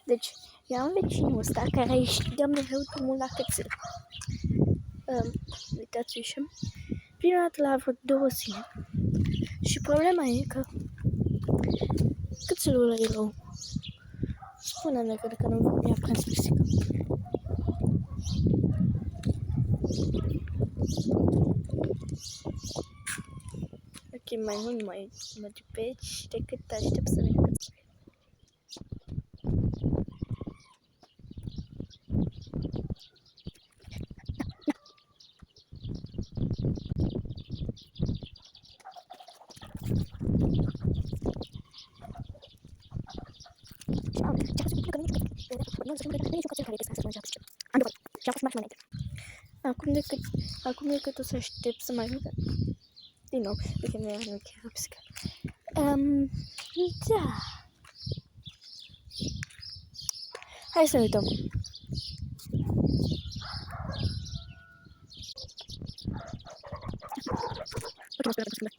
Deci, eu am vecinul ăsta care își dă mereu drumul la cățel. Uitați așa. Prima dată la vreo 2 zile. Și problema e că cățelul ăla e rău. Spune-ne că nu mi-a prins pisică. Ok, mai mult nu mai merge pe aici decât aștept să vină cățelul. Acum decât o să aștept să mai vină din nou, uite, nu chiar pisică. Da. Hai să ne uităm. Ok, mă spune.